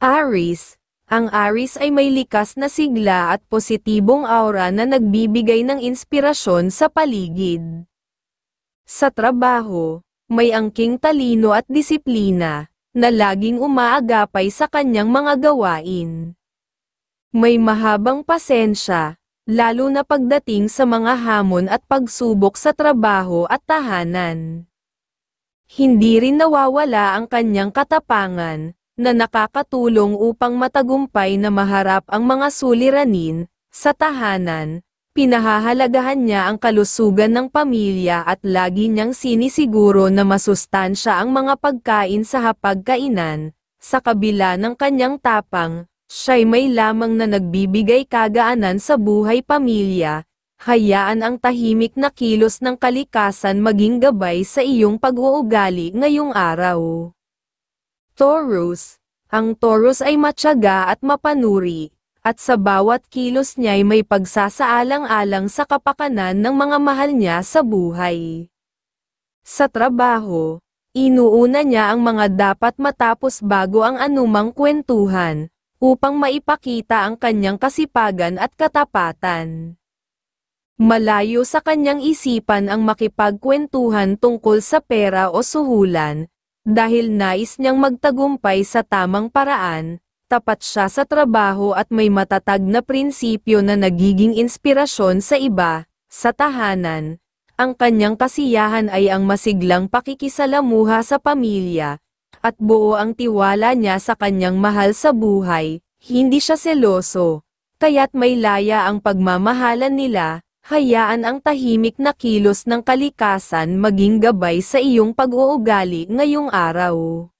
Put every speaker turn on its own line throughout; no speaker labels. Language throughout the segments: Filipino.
Aries. Ang Aries ay may likas na sigla at positibong aura na nagbibigay ng inspirasyon sa paligid. Sa trabaho, may angking talino at disiplina, na laging umaagapay sa kanyang mga gawain. May mahabang pasensya, lalo na pagdating sa mga hamon at pagsubok sa trabaho at tahanan. Hindi rin nawawala ang kanyang katapangan, na nakakatulong upang matagumpay na maharap ang mga suliranin. Sa tahanan, pinahahalagahan niya ang kalusugan ng pamilya at lagi niyang sinisiguro na masustansya ang mga pagkain sa hapagkainan. Sa kabila ng kanyang tapang, siya'y may lamang na nagbibigay kagaanan sa buhay pamilya. Hayaan ang tahimik na kilos ng kalikasan maging gabay sa iyong pag-uugali ngayong araw. Taurus. Ang Taurus ay matyaga at mapanuri, at sa bawat kilos niya'y may pagsasaalang-alang sa kapakanan ng mga mahal niya sa buhay. Sa trabaho, inuuna niya ang mga dapat matapos bago ang anumang kwentuhan, upang maipakita ang kanyang kasipagan at katapatan. Malayo sa kanyang isipan ang makipagkwentuhan tungkol sa pera o suhulan, dahil nais niyang magtagumpay sa tamang paraan. Tapat siya sa trabaho at may matatag na prinsipyo na nagiging inspirasyon sa iba. Sa tahanan, ang kanyang kasiyahan ay ang masiglang pakikisalamuha sa pamilya, at buo ang tiwala niya sa kanyang mahal sa buhay. Hindi siya seloso, kaya't may laya ang pagmamahalan nila. Hayaan ang tahimik na kilos ng kalikasan maging gabay sa iyong pag-uugali ngayong araw.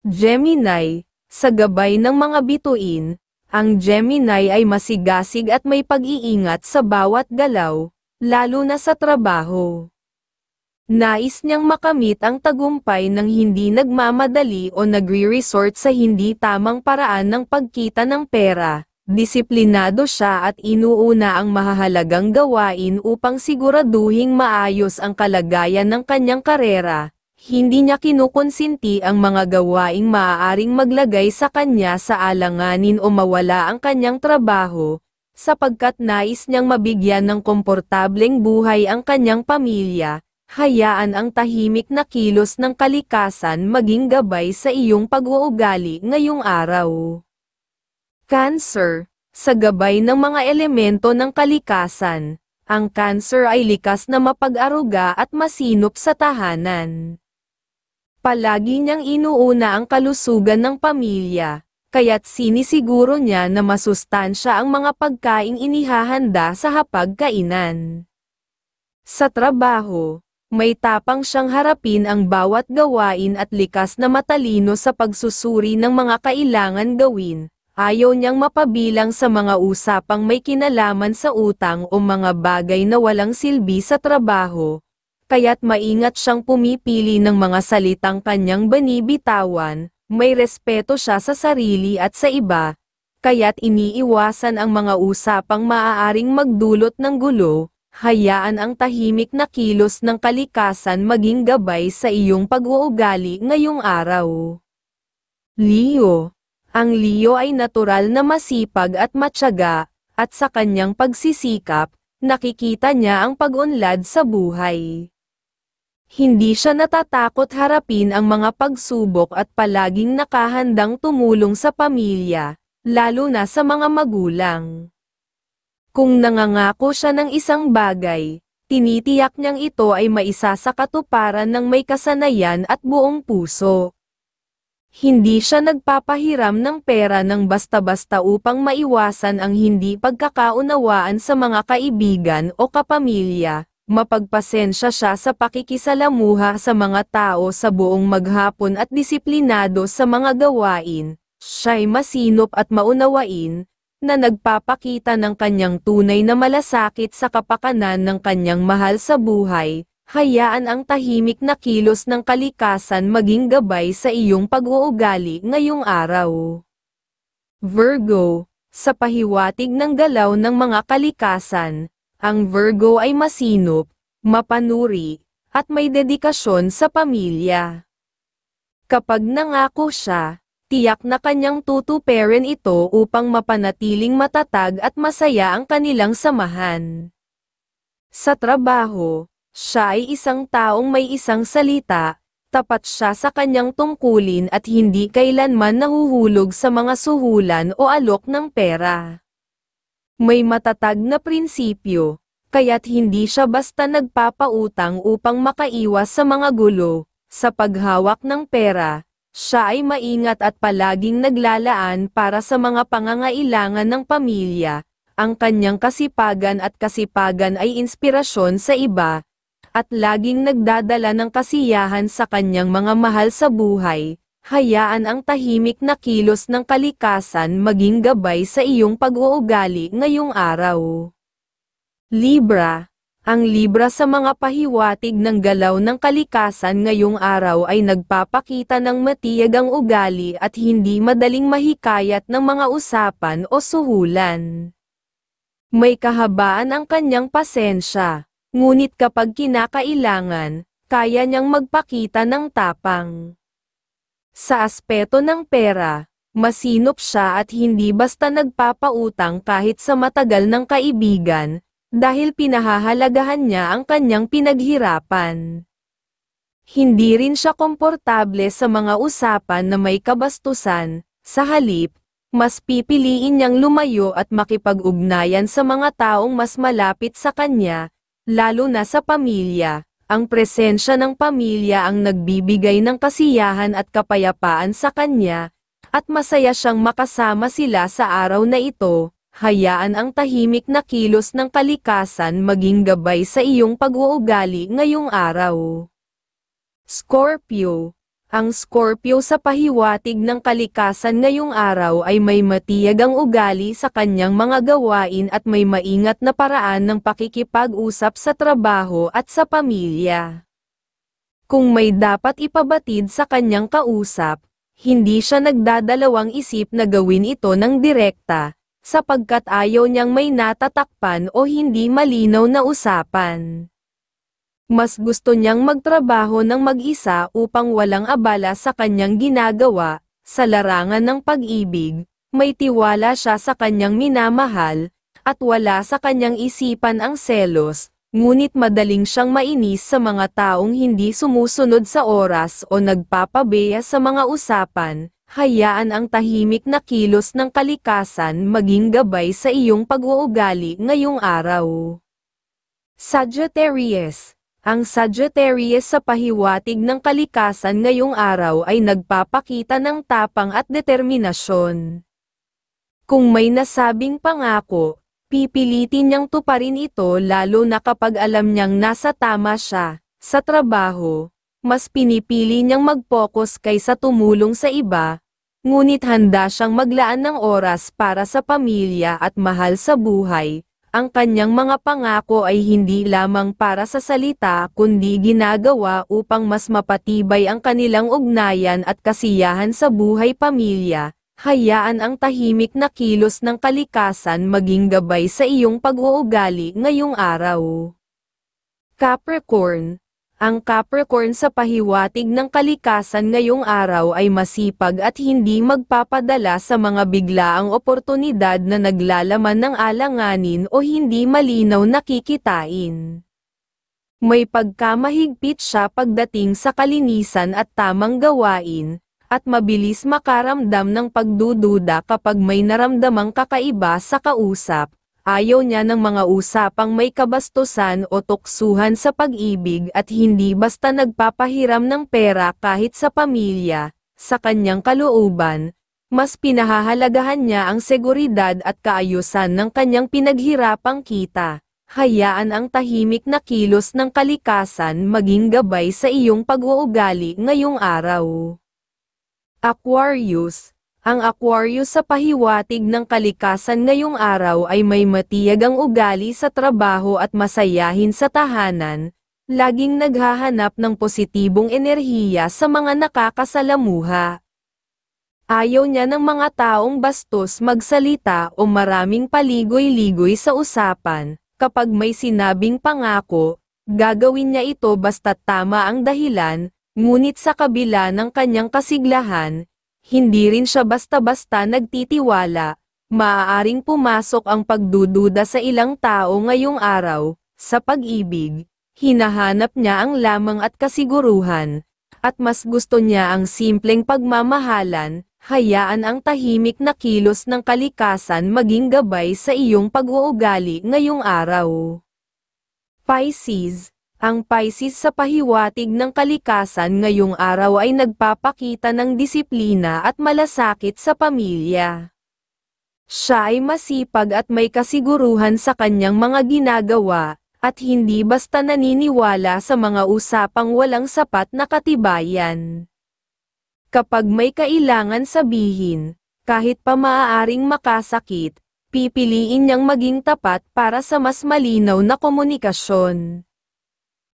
Gemini. Sa gabay ng mga bituin, ang Gemini ay masigasig at may pag-iingat sa bawat galaw, lalo na sa trabaho. Nais niyang makamit ang tagumpay ng hindi nagmamadali o nagre-resort sa hindi tamang paraan ng pagkita ng pera. Disiplinado siya at inuuna ang mahahalagang gawain upang siguraduhing maayos ang kalagayan ng kanyang karera. Hindi niya kinukonsinti ang mga gawaing maaaring maglagay sa kanya sa alanganin o mawala ang kanyang trabaho, sapagkat nais niyang mabigyan ng komportableng buhay ang kanyang pamilya. Hayaan ang tahimik na kilos ng kalikasan maging gabay sa iyong pag-uugali ngayong araw. Cancer. Sa gabay ng mga elemento ng kalikasan, ang Cancer ay likas na mapag-aruga at masinop sa tahanan. Palagi niyang inuuna ang kalusugan ng pamilya, kaya't sinisiguro niya na masustansya ang mga pagkaing inihahanda sa hapagkainan. Sa trabaho, may tapang siyang harapin ang bawat gawain at likas na matalino sa pagsusuri ng mga kailangan gawin. Ayaw niyang mapabilang sa mga usapang may kinalaman sa utang o mga bagay na walang silbi sa trabaho, kaya't maingat siyang pumipili ng mga salitang kanyang binibitawan. May respeto siya sa sarili at sa iba, kaya't iniiwasan ang mga usapang maaaring magdulot ng gulo. Hayaan ang tahimik na kilos ng kalikasan maging gabay sa iyong pag-uugali ngayong araw. Leo. Ang Leo ay natural na masipag at matyaga, at sa kanyang pagsisikap, nakikita niya ang pag-unlad sa buhay. Hindi siya natatakot harapin ang mga pagsubok at palaging nakahandang tumulong sa pamilya, lalo na sa mga magulang. Kung nangangako siya ng isang bagay, tinitiyak niyang ito ay maisa sa katuparan ng may kasanayan at buong puso. Hindi siya nagpapahiram ng pera ng basta-basta upang maiwasan ang hindi pagkakaunawaan sa mga kaibigan o kapamilya. Mapagpasensya siya sa pakikisalamuha sa mga tao sa buong maghapon at disiplinado sa mga gawain. Siya'y masinop at maunawain, na nagpapakita ng kanyang tunay na malasakit sa kapakanan ng kanyang mahal sa buhay. Hayaan ang tahimik na kilos ng kalikasan maging gabay sa iyong pag-uugali ngayong araw. Virgo. Sa pahiwatig ng galaw ng mga kalikasan, ang Virgo ay masinop, mapanuri, at may dedikasyon sa pamilya. Kapag nangako siya, tiyak na kanyang tutuparin ito upang mapanatiling matatag at masaya ang kanilang samahan. Sa trabaho, siya ay isang taong may isang salita, tapat siya sa kanyang tungkulin at hindi kailanman nahuhulog sa mga suhulan o alok ng pera. May matatag na prinsipyo, kaya't hindi siya basta nagpapautang upang makaiwas sa mga gulo. Sa paghawak ng pera, siya ay maingat at palaging naglalaan para sa mga pangangailangan ng pamilya. Ang kanyang kasipagan ay inspirasyon sa iba, at laging nagdadala ng kasiyahan sa kanyang mga mahal sa buhay. Hayaan ang tahimik na kilos ng kalikasan maging gabay sa iyong pag-uugali ngayong araw. Libra. Ang Libra sa mga pahiwatig ng galaw ng kalikasan ngayong araw ay nagpapakita ng matiyagang ugali at hindi madaling mahikayat ng mga usapan o suhulan. May kahabaan ang kanyang pasensya, ngunit kapag kinakailangan, kaya niyang magpakita ng tapang. Sa aspeto ng pera, masinop siya at hindi basta nagpapautang kahit sa matagal ng kaibigan, dahil pinahahalagahan niya ang kanyang pinaghirapan. Hindi rin siya komportable sa mga usapan na may kabastusan, sa halip, mas pipiliin niyang lumayo at makipag-ugnayan sa mga taong mas malapit sa kanya, lalo na sa pamilya. Ang presensya ng pamilya ang nagbibigay ng kasiyahan at kapayapaan sa kanya, at masaya siyang makasama sila sa araw na ito. Hayaan ang tahimik na kilos ng kalikasan maging gabay sa iyong pag-uugali ngayong araw. Scorpio. Ang Scorpio sa pahiwatig ng kalikasan ngayong araw ay may matiyagang ugali sa kanyang mga gawain at may maingat na paraan ng pakikipag-usap sa trabaho at sa pamilya. Kung may dapat ipabatid sa kanyang kausap, hindi siya nagdadalawang isip na gawin ito ng direkta, sapagkat ayaw niyang may natatakpan o hindi malinaw na usapan. Mas gusto niyang magtrabaho ng mag-isa upang walang abala sa kanyang ginagawa. Sa larangan ng pag-ibig, may tiwala siya sa kanyang minamahal, at wala sa kanyang isipan ang selos, ngunit madaling siyang mainis sa mga taong hindi sumusunod sa oras o nagpapabeya sa mga usapan. Hayaan ang tahimik na kilos ng kalikasan maging gabay sa iyong pag-uugali ngayong araw. Sagittarius. Ang Sagittarius sa pahiwatig ng kalikasan ngayong araw ay nagpapakita ng tapang at determinasyon. Kung may nasabing pangako, pipilitin niyang tuparin ito lalo na kapag alam niyang nasa tama siya. Sa trabaho, mas pinipili niyang mag-focus kaysa tumulong sa iba, ngunit handa siyang maglaan ng oras para sa pamilya at mahal sa buhay. Ang kanyang mga pangako ay hindi lamang para sa salita kundi ginagawa upang mas mapatibay ang kanilang ugnayan at kasiyahan sa buhay pamilya. Hayaan ang tahimik na kilos ng kalikasan maging gabay sa iyong pag-uugali ngayong araw. Capricorn. Ang Capricorn sa pahiwatig ng kalikasan ngayong araw ay masipag at hindi magpapadala sa mga biglaang oportunidad na naglalaman ng alanganin o hindi malinaw na kikitain. May pagkamahigpit siya pagdating sa kalinisan at tamang gawain, at mabilis makaramdam ng pagdududa kapag may naramdamang kakaiba sa kausap. Ayaw niya ng mga usapang may kabastusan o tuksuhan sa pag-ibig at hindi basta nagpapahiram ng pera kahit sa pamilya. Sa kanyang kalooban, mas pinahahalagahan niya ang seguridad at kaayusan ng kanyang pinaghirapang kita. Hayaan ang tahimik na kilos ng kalikasan maging gabay sa iyong pag-uugali ngayong araw. Aquarius. Ang Aquarius sa pahiwatig ng kalikasan ngayong araw ay may matiyagang ugali sa trabaho at masayahin sa tahanan, laging naghahanap ng positibong enerhiya sa mga nakakasalamuha. Ayaw niya ng mga taong bastos magsalita o maraming paligoy-ligoy sa usapan. Kapag may sinabing pangako, gagawin niya ito basta't tama ang dahilan, ngunit sa kabila ng kanyang kasiglahan, Hindi rin siya basta-basta nagtitiwala. Maaaring pumasok ang pagdududa sa ilang tao ngayong araw. Sa pag-ibig, hinahanap niya ang lamang at kasiguruhan, at mas gusto niya ang simpleng pagmamahalan. Hayaan ang tahimik na kilos ng kalikasan maging gabay sa iyong pag-uugali ngayong araw. Pisces. Ang Pisces sa pahiwatig ng kalikasan ngayong araw ay nagpapakita ng disiplina at malasakit sa pamilya. Siya ay masipag at may kasiguruhan sa kanyang mga ginagawa, at hindi basta naniniwala sa mga usapang walang sapat na katibayan. Kapag may kailangan sabihin, kahit pa maaaring makasakit, pipiliin niyang maging tapat para sa mas malinaw na komunikasyon.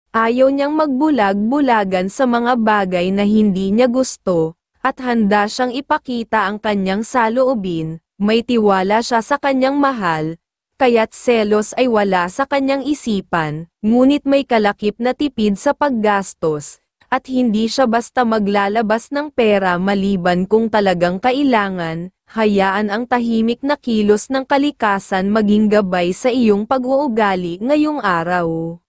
Ayaw niyang magbulag-bulagan sa mga bagay na hindi niya gusto, at handa siyang ipakita ang kanyang saloobin. May tiwala siya sa kanyang mahal, kaya't selos ay wala sa kanyang isipan, ngunit may kalakip na tipid sa paggastos, at hindi siya basta maglalabas ng pera maliban kung talagang kailangan. Hayaan ang tahimik na kilos ng kalikasan maging gabay sa iyong pag-uugali ngayong araw.